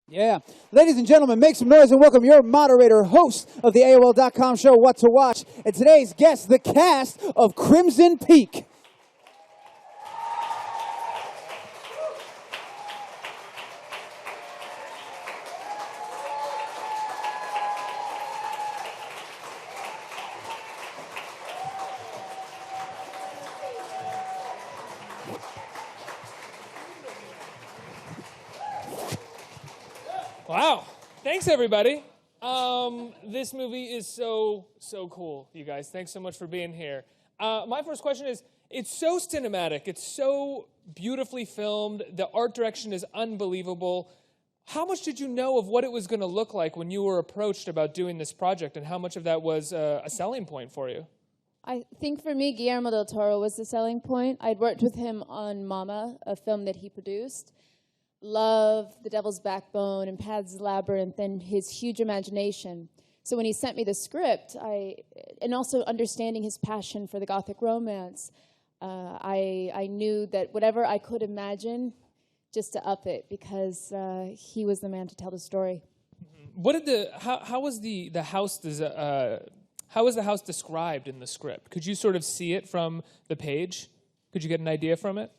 Yeah. Ladies and gentlemen, make some noise and welcome your moderator, host of the AOL.com show, What to Watch, and today's guest, the cast of Crimson Peak. Wow. Thanks, everybody. This movie is so cool, you guys. Thanks so much for being here. My first question is, it's so cinematic. It's so beautifully filmed. The art direction is unbelievable. How much did you know of what it was going to look like when you were approached about doing this project, and how much of that was a selling point for you? I think for me, Guillermo del Toro was the selling point. I'd worked with him on Mama, a film that he produced. Love The Devil's Backbone and Pan's Labyrinth and his huge imagination. So when he sent me the script, and also understanding his passion for the Gothic romance, I knew that whatever I could imagine, just to up it, because he was the man to tell the story. What did how was the house how was the house described in the script? Could you sort of see it from the page? Could you get an idea from it?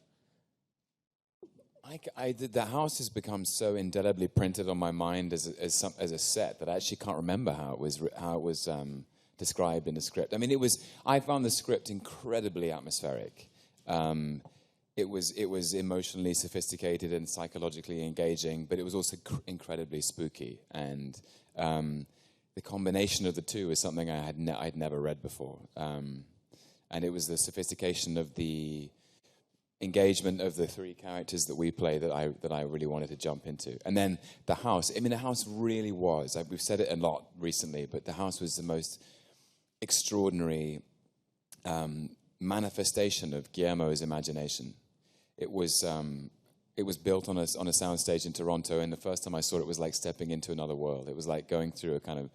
The house has become so indelibly printed on my mind as a set that I actually can't remember how it was described in the script. I mean, I found the script incredibly atmospheric. It was emotionally sophisticated and psychologically engaging, but it was also incredibly spooky. And the combination of the two is something I'd never read before. And it was the sophistication of the engagement of the three characters that we play that I really wanted to jump into. And then the house, I mean, the house really was, we've said it a lot recently, but the house was the most extraordinary manifestation of Guillermo's imagination. It was built on a soundstage in Toronto, and the first time I saw it, it was like stepping into another world. It was like going through a kind of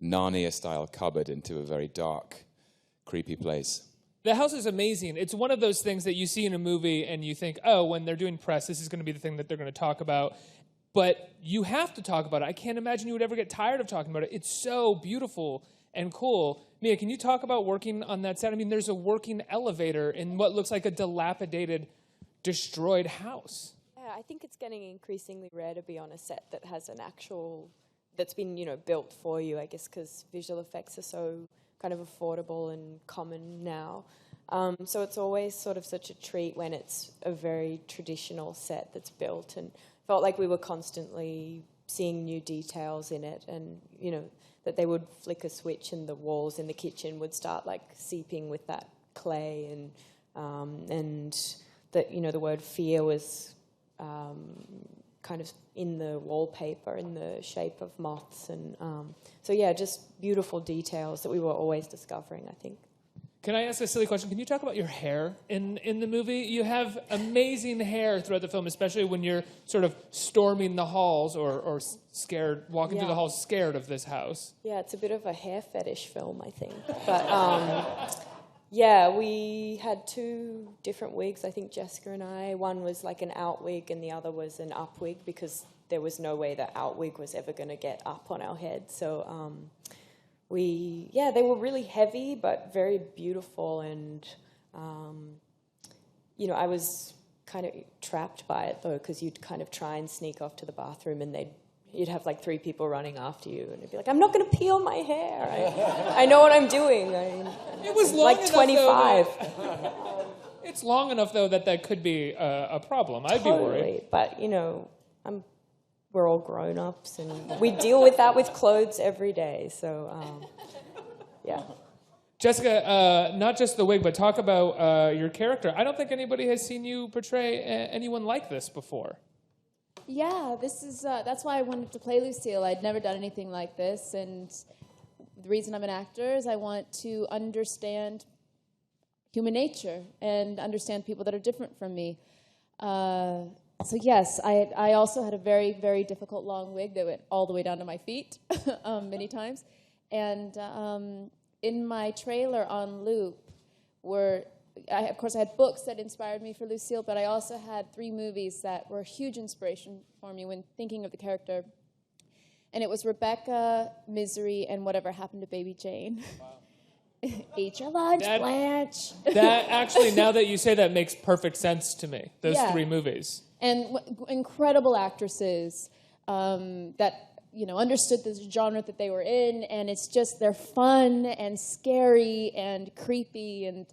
Narnia-style cupboard into a very dark, creepy place. The house is amazing. It's one of those things that you see in a movie and you think, oh, when they're doing press, this is going to be the thing that they're going to talk about. But you have to talk about it. I can't imagine you would ever get tired of talking about it. It's so beautiful and cool. Mia, can you talk about working on that set? I mean, there's a working elevator in what looks like a dilapidated, destroyed house. Yeah, I think it's getting increasingly rare to be on a set that has an actual, that's been, built for you, I guess, because visual effects are so kind of affordable and common now. So it's always sort of such a treat when it's a very traditional set that's built, and felt like we were constantly seeing new details in it, and, that they would flick a switch and the walls in the kitchen would start like seeping with that clay, and that, the word fear was kind of in the wallpaper in the shape of moths, and so yeah, just beautiful details that we were always discovering, I think. Can I ask a silly question? Can you talk about your hair in the movie? You have amazing hair throughout the film, especially when you're sort of storming the halls or scared, walking through the halls scared of this house. Yeah, it's a bit of a hair fetish film, I think. But yeah, we had two different wigs, I think, Jessica and I. One was like an out wig and the other was an up wig, because there was no way that out wig was ever going to get up on our head. So they were really heavy but very beautiful, and I was kind of trapped by it though, because you'd kind of try and sneak off to the bathroom and you'd have like three people running after you, and it'd be like, I'm not going to peel my hair. I know what I'm doing. It was long like enough, 25. It's long enough though that could be a problem. I'd be worried. But we're all grown-ups, and we deal with that with clothes every day. So yeah. Jessica, not just the wig, but talk about your character. I don't think anybody has seen you portray anyone like this before. Yeah, this is that's why I wanted to play Lucille. I'd never done anything like this, and the reason I'm an actor is I want to understand human nature and understand people that are different from me. So yes, I also had a very, very difficult long wig that went all the way down to my feet many times. And in my trailer on loop were of course, I had books that inspired me for Lucille, but I also had 3 movies that were a huge inspiration for me when thinking of the character. And it was Rebecca, Misery, and Whatever Happened to Baby Jane. Wow. Eat your lunch, Blanche. That actually, now that you say that, makes perfect sense to me. Those Yeah. 3 movies. And incredible actresses that understood the genre that they were in, and it's just they're fun and scary and creepy, and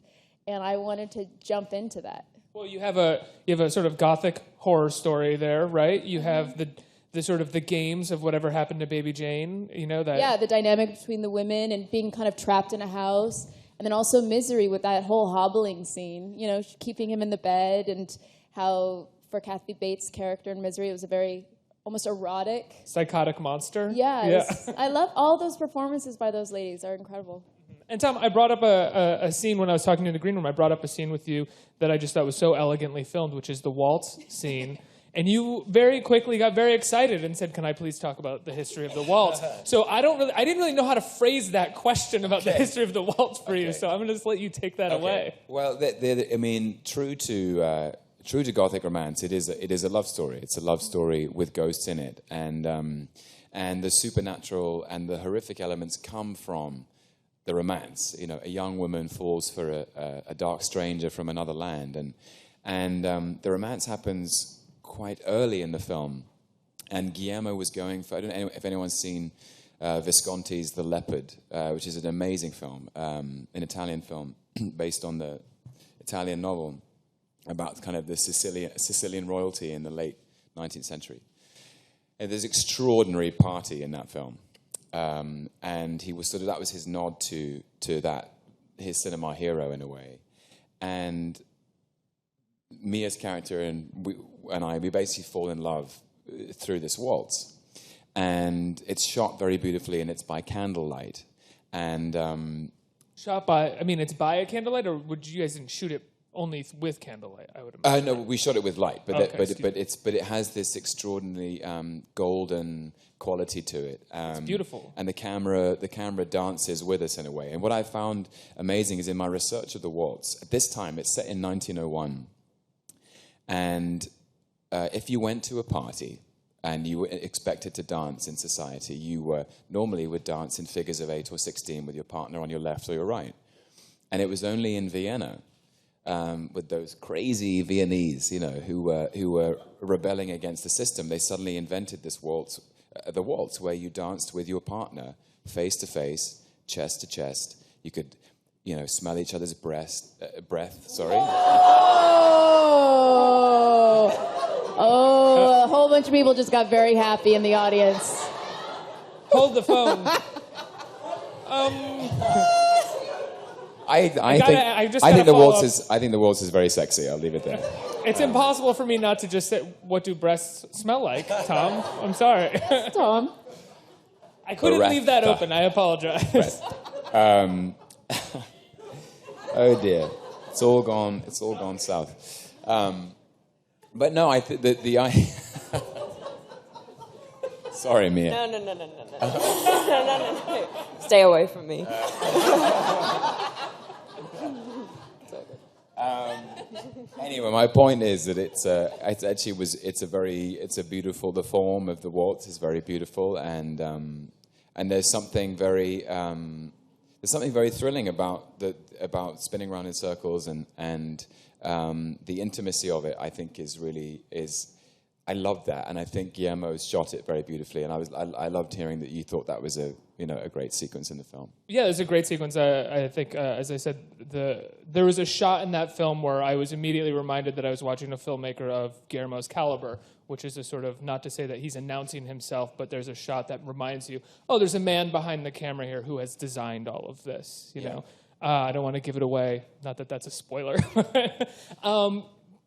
I wanted to jump into that. Well, you have a sort of gothic horror story there, right? You have the sort of the games of Whatever Happened to Baby Jane, that. Yeah, the dynamic between the women and being kind of trapped in a house, and then also Misery with that whole hobbling scene, keeping him in the bed, and how for Kathy Bates' character in Misery, it was a very almost erotic, psychotic monster. Yes. I love all those performances by those ladies are incredible. And Tom, I brought up a scene when I was talking in the green room. I brought up a scene with you that I just thought was so elegantly filmed, which is the waltz scene. And you very quickly got very excited and said, "Can I please talk about the history of the waltz?" So I didn't really know how to phrase that question about the history of the waltz for you. So I'm going to just let you take that away. Well, true to Gothic romance, it is a love story. It's a love story with ghosts in it, and the supernatural and the horrific elements come from the romance. A young woman falls for a dark stranger from another land, and the romance happens quite early in the film, and Guillermo was going for, I don't know if anyone's seen Visconti's The Leopard, which is an amazing film, an Italian film based on the Italian novel about kind of the Sicilian royalty in the late 19th century. And there's extraordinary party in that film, and he was that was his nod to that, his cinema hero in a way, and Mia's character and we basically fall in love through this waltz, and it's shot very beautifully, and it's by candlelight, and Shot by, it's by a candlelight, or would you guys didn't shoot it only with candlelight? I would imagine. no, we shot it with light, but Okay, but it has this extraordinarily golden quality to it. It's beautiful, and the camera dances with us in a way. And what I found amazing is in my research of the waltz. At this time, it's set in 1901. And if you went to a party and you were expected to dance in society, you normally would dance in figures of 8 or 16 with your partner on your left or your right. And it was only in Vienna, with those crazy Viennese, who were rebelling against the system. They suddenly invented this waltz, the waltz, where you danced with your partner, face to face, chest to chest. You could, smell each other's breath. Sorry. Oh, a whole bunch of people just got very happy in the audience. Hold the phone. I think the waltz is very sexy. I'll leave it there. It's impossible for me not to just say, "What do breasts smell like?" Tom, I'm sorry. Tom, I couldn't leave that open. I apologize. Oh dear, it's all gone south. But no, I think that the Sorry, Mia. No. Stay away from me. Anyway, my point is that it's beautiful. The form of the waltz is very beautiful, and there's something very thrilling about spinning around in circles, and the intimacy of it. I think is I love that, and I think Guillermo shot it very beautifully, and I loved hearing that you thought that was a great sequence in the film. Yeah, it's a great sequence. I think, as I said, there was a shot in that film where I was immediately reminded that I was watching a filmmaker of Guillermo's caliber, which is a sort of, not to say that he's announcing himself, but there's a shot that reminds you, oh, there's a man behind the camera here who has designed all of this, you know. I don't want to give it away, not that that's a spoiler.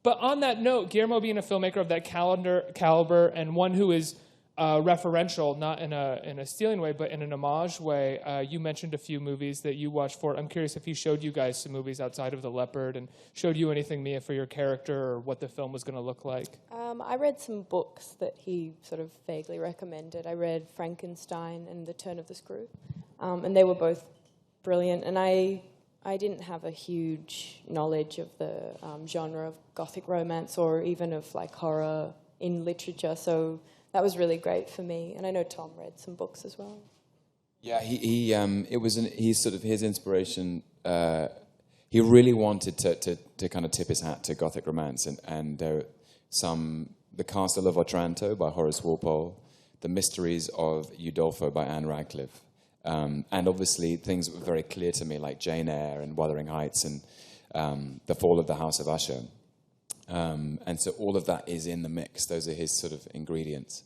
But on that note, Guillermo being a filmmaker of that caliber and one who is referential, not in a stealing way, but in an homage way. You mentioned a few movies that you watched for it. I'm curious if he showed you guys some movies outside of The Leopard and showed you anything, Mia, for your character or what the film was going to look like. I read some books that he sort of vaguely recommended. I read Frankenstein and The Turn of the Screw, and they were both brilliant. And I I didn't have a huge knowledge of the genre of gothic romance or even of like horror in literature, so that was really great for me. And I know Tom read some books as well. Yeah, he's sort of his inspiration. He really wanted to kind of tip his hat to gothic romance, and the Castle of Otranto by Horace Walpole, The Mysteries of Udolpho by Anne Radcliffe, and obviously things that were very clear to me like Jane Eyre and Wuthering Heights and The Fall of the House of Usher. And so all of that is in the mix. Those are his sort of ingredients.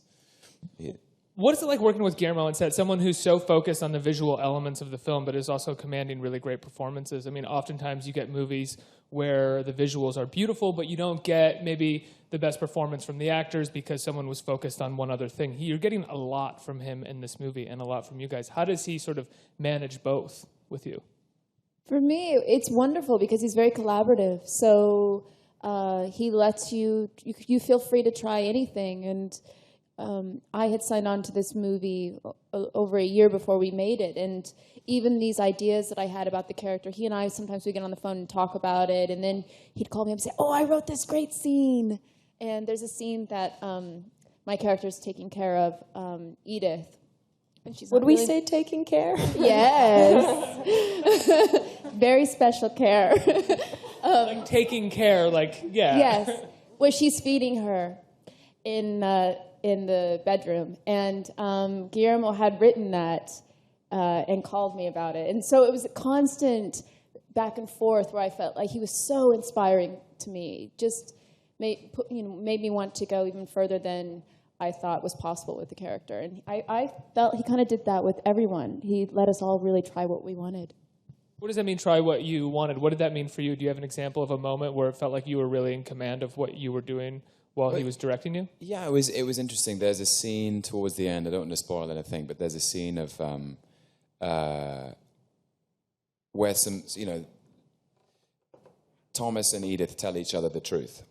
Yeah. What is it like working with Guillermo on set? Someone who's so focused on the visual elements of the film, but is also commanding really great performances. I mean, oftentimes you get movies where the visuals are beautiful, but you don't get maybe the best performance from the actors because someone was focused on one other thing. You're getting a lot from him in this movie and a lot from you guys. How does he sort of manage both with you? For me, it's wonderful because he's very collaborative. So he lets you feel free to try anything. And I had signed on to this movie over a year before we made it, and even these ideas that I had about the character, he and I, sometimes we get on the phone and talk about it, and then he'd call me up and say, "Oh, I wrote this great scene." And there's a scene that my character's taking care of, Edith. And she's Would we say taking care? Yes. Very special care. Like taking care, like, yeah. Yes. Where she's feeding her in the bedroom, and Guillermo had written that and called me about it, and so it was a constant back and forth where I felt like he was so inspiring to me. Just made me want to go even further than I thought was possible with the character, and I felt he kind of did that with everyone. He let us all really try what we wanted. What does that mean, try what you wanted? What did that mean for you? Do you have an example of a moment where it felt like you were really in command of what you were doing while he was directing you? Yeah, it was interesting. There's a scene towards the end. I don't want to spoil anything, but there's a scene of where Thomas and Edith tell each other the truth,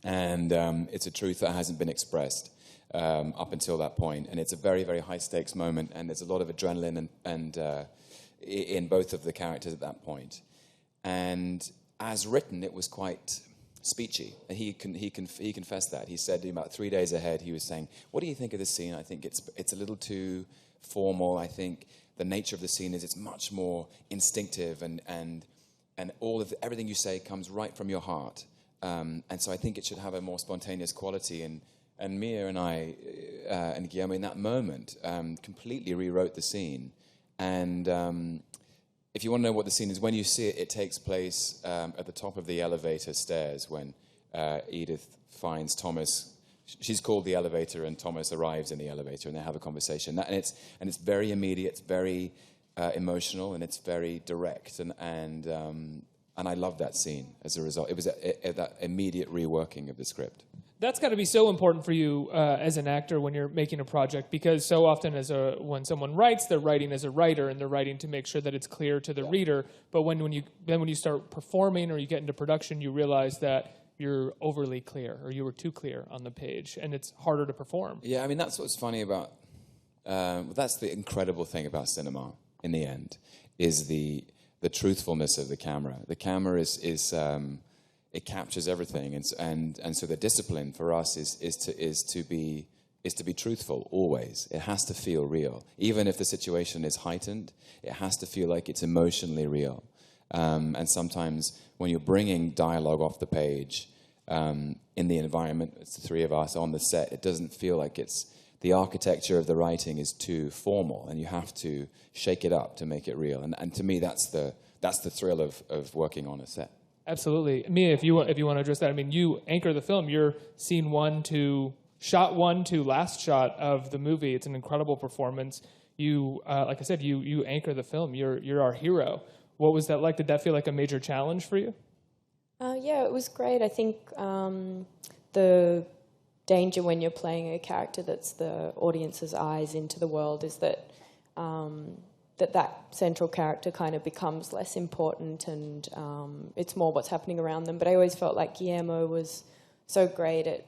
and it's a truth that hasn't been expressed up until that point, and it's a very, very high stakes moment, and there's a lot of adrenaline and in both of the characters at that point. And as written, it was quite speechy. He confessed that. He said about 3 days ahead, he was saying, "What do you think of this scene? I think it's a little too formal. I think the nature of the scene is it's much more instinctive, and everything you say comes right from your heart. And so I think it should have a more spontaneous quality." And Mia and I and Guillermo in that moment completely rewrote the scene. And if you want to know what the scene is, when you see it, it takes place at the top of the elevator stairs when Edith finds Thomas. She's called the elevator, and Thomas arrives in the elevator, and they have a conversation. And it's very immediate, it's very emotional, and it's very direct. And I love that scene as a result. It was that immediate reworking of the script. That's got to be so important for you as an actor when you're making a project, because so often when someone writes, they're writing as a writer, and they're writing to make sure that it's clear to the reader. But when you start performing or you get into production, you realize that you're overly clear, or you were too clear on the page, and it's harder to perform. Yeah, I mean, that's what's funny about... that's the incredible thing about cinema, in the end, is the truthfulness of the camera. The camera is it captures everything, and so the discipline for us is to be truthful always. It has to feel real, even if the situation is heightened. It has to feel like it's emotionally real. And sometimes when you're bringing dialogue off the page in the environment, it's the three of us on the set. It doesn't feel like the architecture of the writing is too formal, and you have to shake it up to make it real. And to me, that's the thrill of working on a set. Absolutely. Mia, if you want to address that, I mean, you anchor the film. You're scene shot one to last shot of the movie. It's an incredible performance. You, like I said, you anchor the film. You're our hero. What was that like? Did that feel like a major challenge for you? Yeah, it was great. I think the danger when you're playing a character that's the audience's eyes into the world is that that central character kind of becomes less important, and it's more what's happening around them. But I always felt like Guillermo was so great at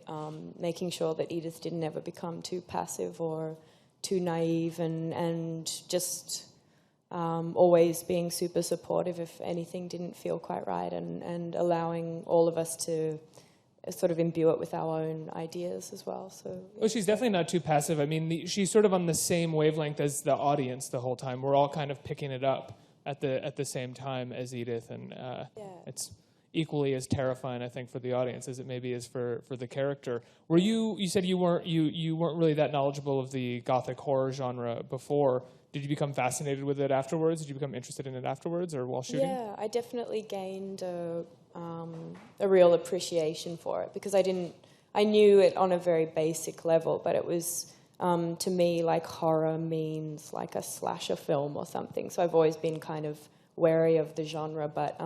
making sure that Edith didn't ever become too passive or too naive, and just always being super supportive if anything didn't feel quite right, and allowing all of us to sort of imbue it with our own ideas as well. So, yeah. Well, she's definitely not too passive. I mean, she's sort of on the same wavelength as the audience the whole time. We're all kind of picking it up at the same time as Edith, and it's equally as terrifying, I think, for the audience as it maybe is for the character. Were you said you weren't really that knowledgeable of the Gothic horror genre before. Did you become fascinated with it afterwards? Did you become interested in it afterwards or while shooting? Yeah, I definitely gained a real appreciation for it, because I knew it on a very basic level, but it was, to me, like horror means like a slasher film or something. So I've always been kind of wary of the genre, but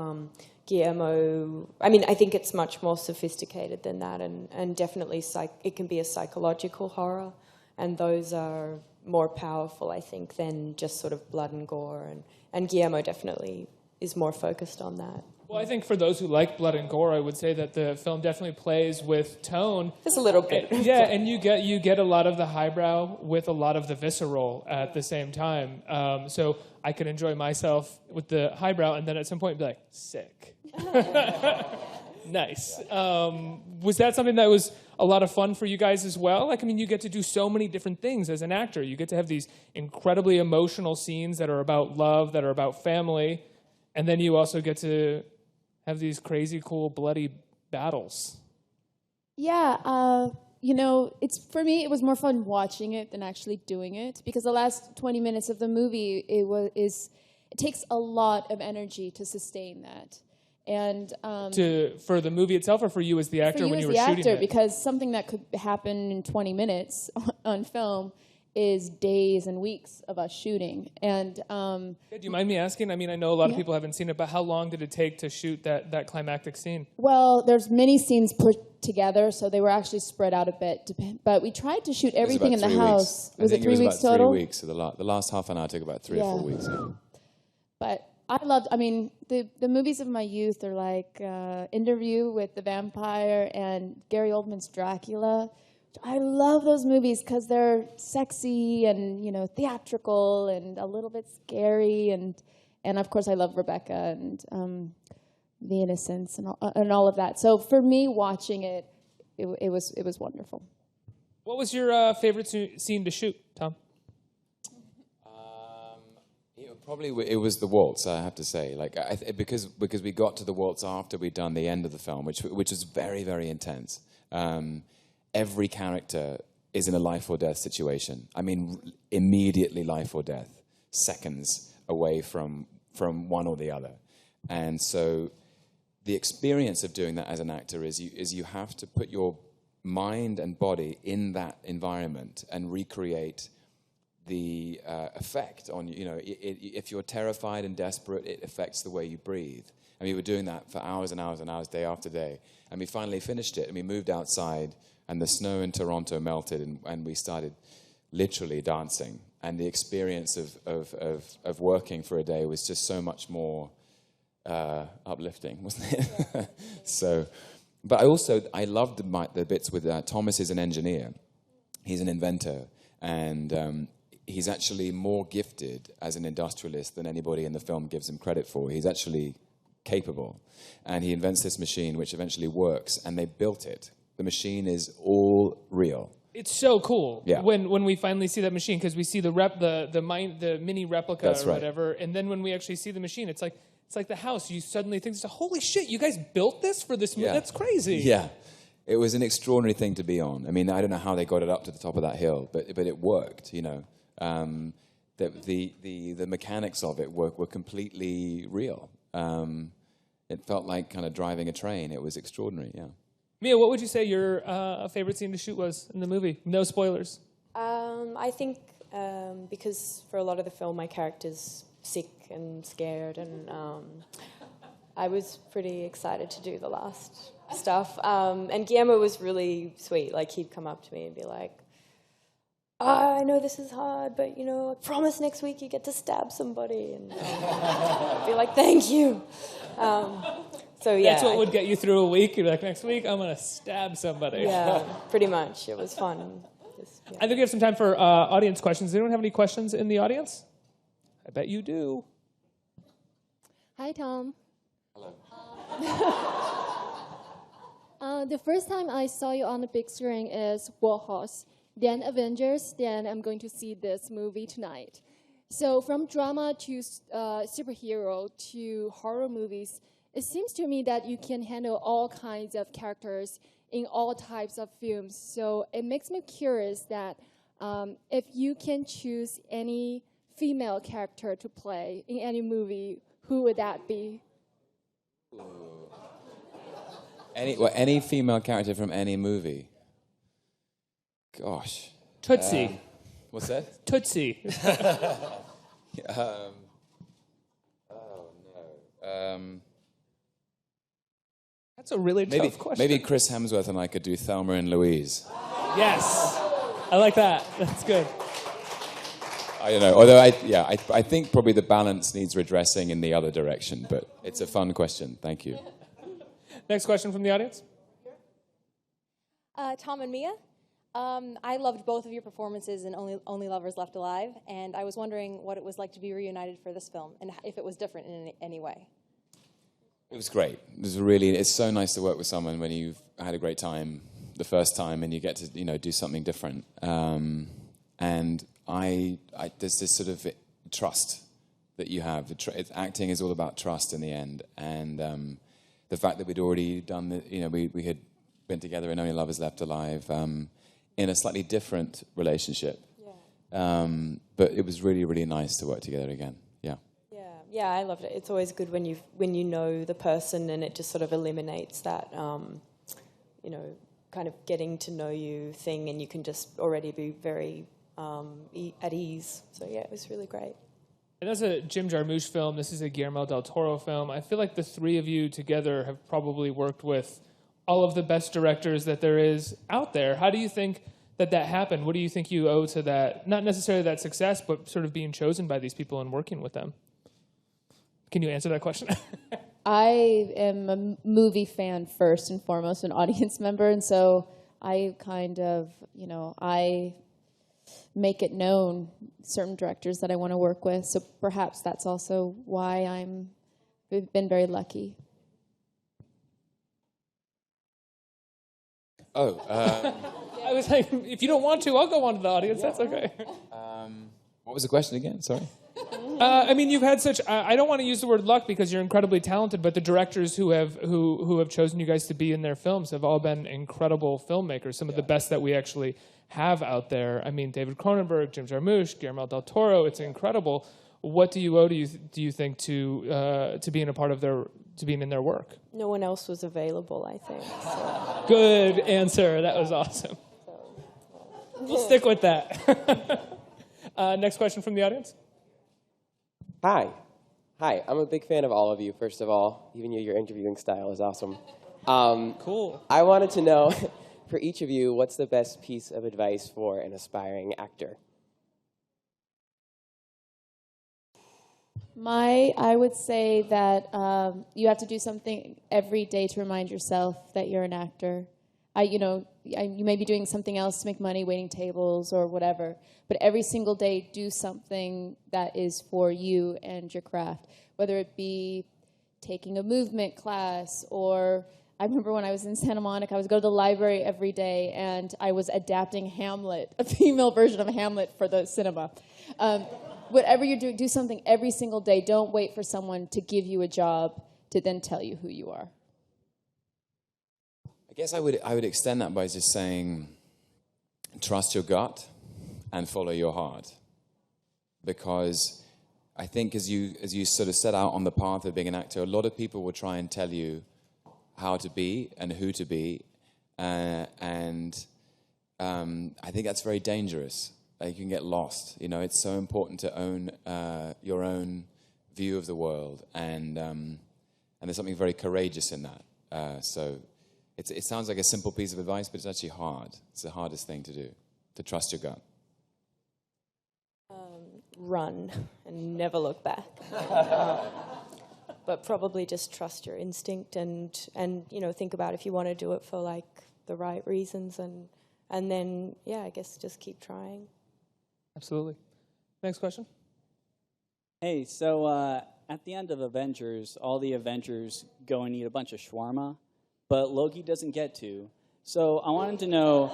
Guillermo, I mean, I think it's much more sophisticated than that, and definitely it can be a psychological horror, and those are more powerful, I think, than just sort of blood and gore, and Guillermo definitely is more focused on that. Well, I think for those who like blood and gore, I would say that the film definitely plays with tone. Just a little bit. Yeah, and you get a lot of the highbrow with a lot of the visceral at the same time. So I could enjoy myself with the highbrow, and then at some point be like, sick. Nice. Was that something that was a lot of fun for you guys as well? Like, I mean, you get to do so many different things as an actor. You get to have these incredibly emotional scenes that are about love, that are about family, and then you also get to have these crazy, cool, bloody battles. Yeah, for me, it was more fun watching it than actually doing it, because the last 20 minutes of the movie, it takes a lot of energy to sustain that. And for the movie itself, or for you as the actor when you were shooting it? For you as the actor, because something that could happen in 20 minutes on film is days and weeks of us shooting. And do you mind me asking? I mean, I know a lot of people haven't seen it, but how long did it take to shoot that climactic scene? Well, there's many scenes put together, so they were actually spread out a bit. But we tried to shoot everything in the house. Was it 3 weeks total? 3 weeks. So the last half an hour took about 3 or 4 weeks. Yeah. But the movies of my youth are like Interview with the Vampire and Gary Oldman's Dracula. I love those movies because they're sexy and, theatrical and a little bit scary. And of course, I love Rebecca and The Innocents and all of that. So for me, watching it was wonderful. What was your favorite scene to shoot, Tom? It was the waltz, I have to say. Like, because we got to the waltz after we'd done the end of the film, which was very, very intense. Every character is in a life or death situation. I mean, immediately life or death, seconds away from one or the other. And so the experience of doing that as an actor is you have to put your mind and body in that environment and recreate the effect on, if you're terrified and desperate, it affects the way you breathe. And we were doing that for hours and hours and hours, day after day. And we finally finished it, and we moved outside, and the snow in Toronto melted, and we started literally dancing. And the experience of working for a day was just so much more uplifting, wasn't it? Yeah. So, but I loved the bits with Thomas is an engineer. He's an inventor, and he's actually more gifted as an industrialist than anybody in the film gives him credit for. He's actually capable. And he invents this machine which eventually works, and they built it. The machine is all real. It's so cool. Yeah. When we finally see that machine, because we see the mini replica. That's or right. Whatever, and then when we actually see the machine, it's like the house. You suddenly think, holy shit, you guys built this for this movie? Yeah. That's crazy. Yeah. It was an extraordinary thing to be on. I mean, I don't know how they got it up to the top of that hill, but it worked, The mechanics of it were completely real. It felt like kind of driving a train. It was extraordinary, yeah. Mia, what would you say your favorite scene to shoot was in the movie? No spoilers. I think because for a lot of the film, my character's sick and scared, and I was pretty excited to do the last stuff. And Guillermo was really sweet. Like, he'd come up to me and be like, I know this is hard, but, I promise next week you get to stab somebody. And I'd be like, thank you. So, yeah. That's what would get you through a week? You're like, next week, I'm going to stab somebody. Yeah, pretty much. It was fun. I think we have some time for audience questions. Does anyone have any questions in the audience? I bet you do. Hi, Tom. Hello. The first time I saw you on the big screen is Warhorse, then Avengers, then I'm going to see this movie tonight. So from drama to superhero to horror movies, it seems to me that you can handle all kinds of characters in all types of films. So it makes me curious that if you can choose any female character to play in any movie, who would that be? Any female character from any movie? Gosh. Tootsie. What's that? Tootsie. Oh, no. That's a really tough question. Maybe Chris Hemsworth and I could do Thelma and Louise. Yes. I like that. That's good. I don't know. Although, I think probably the balance needs redressing in the other direction. But it's a fun question. Thank you. Next question from the audience. Tom and Mia, I loved both of your performances in Only Lovers Left Alive, and I was wondering what it was like to be reunited for this film, and if it was different in any way. It was great. It's so nice to work with someone when you've had a great time the first time and you get to, do something different. And there's this sort of trust that you have. Acting is all about trust in the end. And the fact that we'd already done, we had been together in Only Lovers Left Alive in a slightly different relationship. Yeah. But it was really, really nice to work together again. Yeah. Yeah, I loved it. It's always good when you know the person, and it just sort of eliminates that, kind of getting to know you thing, and you can just already be very at ease. So yeah, it was really great. And that's a Jim Jarmusch film. This is a Guillermo del Toro film. I feel like the three of you together have probably worked with all of the best directors that there is out there. How do you think that happened? What do you think you owe to that? Not necessarily that success, but sort of being chosen by these people and working with them. Can you answer that question? I am a movie fan first and foremost, an audience member, and so I kind of, I make it known certain directors that I want to work with. So perhaps that's also why we've been very lucky. I was like, if you don't want to, I'll go on to the audience. That's okay. What was the question again? Sorry. You've had such. I don't want to use the word luck because you're incredibly talented, but the directors who have chosen you guys to be in their films have all been incredible filmmakers. Some of the best that we actually have out there. David Cronenberg, Jim Jarmusch, Guillermo del Toro. It's incredible. What do you owe? Do you think to being a part of to being in their work? No one else was available, I think. So. Good answer. That was awesome. We'll stick with that. Next question from the audience. Hi. I'm a big fan of all of you, first of all. Even your interviewing style is awesome. Cool. I wanted to know, for each of you, what's the best piece of advice for an aspiring actor? I would say that you have to do something every day to remind yourself that you're an actor. You may be doing something else to make money, waiting tables or whatever, but every single day do something that is for you and your craft, whether it be taking a movement class or I remember when I was in Santa Monica, I would go to the library every day and I was adapting Hamlet, a female version of Hamlet for the cinema. Whatever you do something every single day. Don't wait for someone to give you a job to then tell you who you are. I guess I would extend that by just saying, trust your gut and follow your heart. Because I think as you sort of set out on the path of being an actor, a lot of people will try and tell you how to be and who to be. I think that's very dangerous. You can get lost. It's so important to own your own view of the world. And there's something very courageous in that. So it sounds like a simple piece of advice, but it's actually hard. It's the hardest thing to do, to trust your gut. Run and never look back. But probably just trust your instinct and think about if you want to do it for the right reasons and then I guess just keep trying. Absolutely. Next question. Hey, so at the end of Avengers, all the Avengers go and eat a bunch of shawarma, but Loki doesn't get to. So I wanted to know,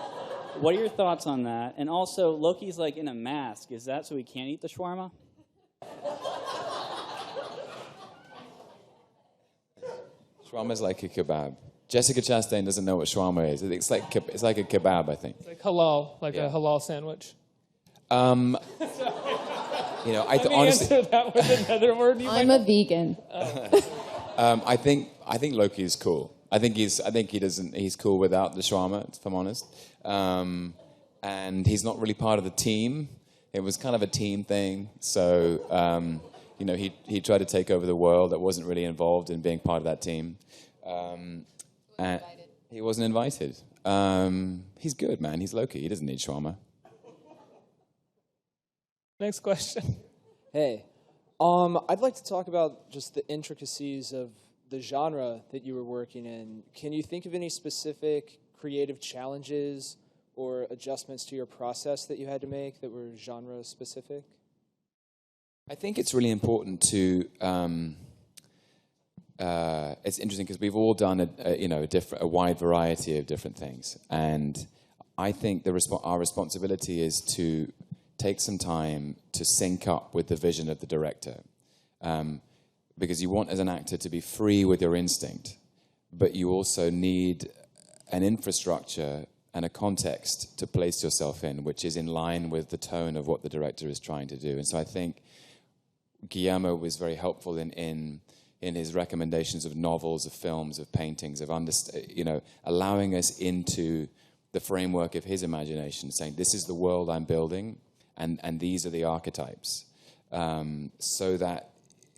what are your thoughts on that? And also, Loki's like in a mask. Is that so he can't eat the shawarma? Shawarma's like a kebab. Jessica Chastain doesn't know what shawarma is. It's like a kebab, I think. It's like halal, like Yeah. a halal sandwich. You know, Let me honestly, answer that with another word. I'm a vegan. I think Loki is cool. I think he's cool without the shawarma, if I'm honest. And he's not really part of the team. It was kind of a team thing. So, you know, he tried to take over the world. That wasn't really involved in being part of that team. And he wasn't invited. He's good, man. He's Loki. He doesn't need shawarma. Next question. Hey, I'd like to talk about just the intricacies of the genre that you were working in. Can you think of any specific creative challenges or adjustments to your process that you had to make that were genre specific? I think it's really important to. It's interesting because we've all done a wide variety of different things, and I think our responsibility is to take some time to sync up with the vision of the director, because you want as an actor to be free with your instinct, but you also need an infrastructure and a context to place yourself in, which is in line with the tone of what the director is trying to do. And so I think Guillermo was very helpful in his recommendations of novels, of films, of paintings, of allowing us into the framework of his imagination, saying, this is the world I'm building, and these are the archetypes, so that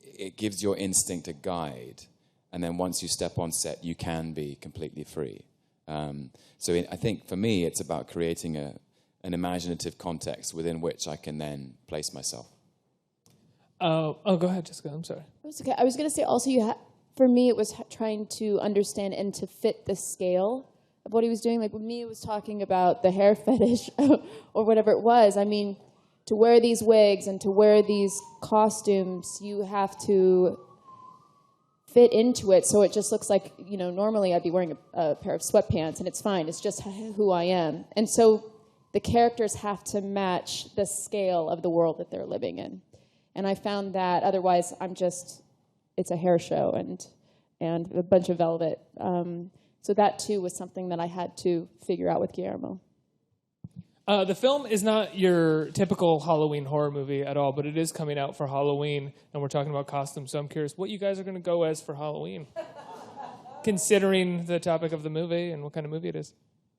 it gives your instinct a guide, and then once you step on set, you can be completely free. I think for me, it's about creating an imaginative context within which I can then place myself. Go ahead, Jessica. I'm sorry. It's okay. I was going to say also, for me, it was trying to understand and to fit the scale of what he was doing. Like with me, it was talking about the hair fetish or whatever it was. I mean, to wear these wigs and to wear these costumes, you have to fit into it. So it just looks like, normally I'd be wearing a pair of sweatpants and it's fine. It's just who I am. And so the characters have to match the scale of the world that they're living in. And I found that otherwise it's a hair show and a bunch of velvet. So that too was something that I had to figure out with Guillermo. The film is not your typical Halloween horror movie at all, but it is coming out for Halloween, and we're talking about costumes, so I'm curious what you guys are going to go as for Halloween, considering the topic of the movie and what kind of movie it is.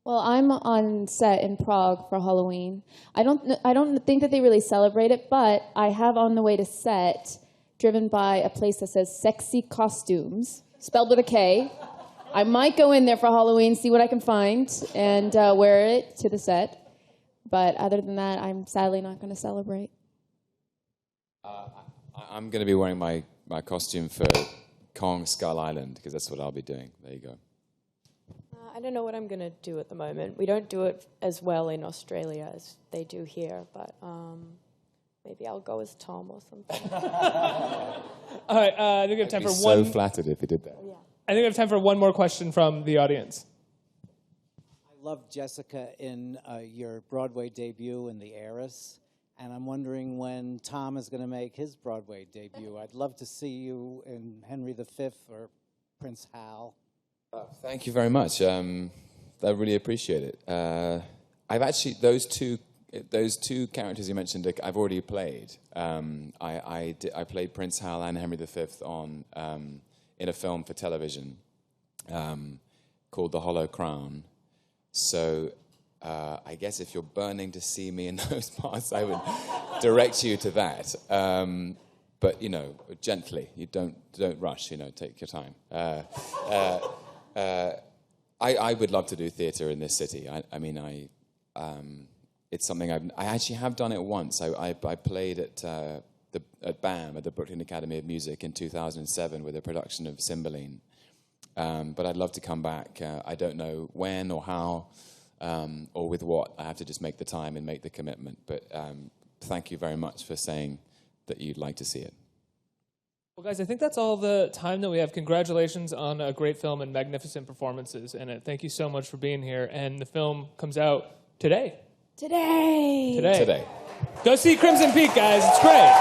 Well, I'm on set in Prague for Halloween. I don't think that they really celebrate it, but I have on the way to set, driven by a place that says Sexy Costumes, spelled with a K. I might go in there for Halloween, see what I can find, and wear it to the set. But other than that, I'm sadly not going to celebrate. I'm going to be wearing my costume for Kong Skull Island, because that's what I'll be doing. There you go. I don't know what I'm going to do at the moment. We don't do it as well in Australia as they do here, but maybe I'll go as Tom or something. All right, I think we have time I'd be for one. so flattered if he did that. Yeah. I think we have time for one more question from the audience. I loved Jessica in your Broadway debut in The Heiress, and I'm wondering when Tom is going to make his Broadway debut. I'd love to see you in Henry V or Prince Hal. Thank you very much. I really appreciate it. I've actually those two characters you mentioned, I've already played. I played Prince Hal and Henry V in a film for television called The Hollow Crown. So I guess if you're burning to see me in those parts, I would direct you to that. But gently. You don't rush. Take your time. I would love to do theatre in this city. It's something I actually have done it once. I played at BAM, at the Brooklyn Academy of Music, in 2007 with a production of Cymbeline. But I'd love to come back. I don't know when or how or with what. I have to just make the time and make the commitment. But thank you very much for saying that you'd like to see it. Well, guys, I think that's all the time that we have. Congratulations on a great film and magnificent performances in it. Thank you so much for being here. And the film comes out today. Today. Go see Crimson Peak, guys. It's great.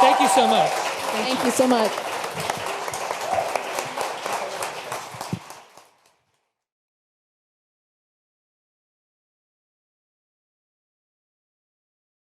Thank you so much. Thank you so much.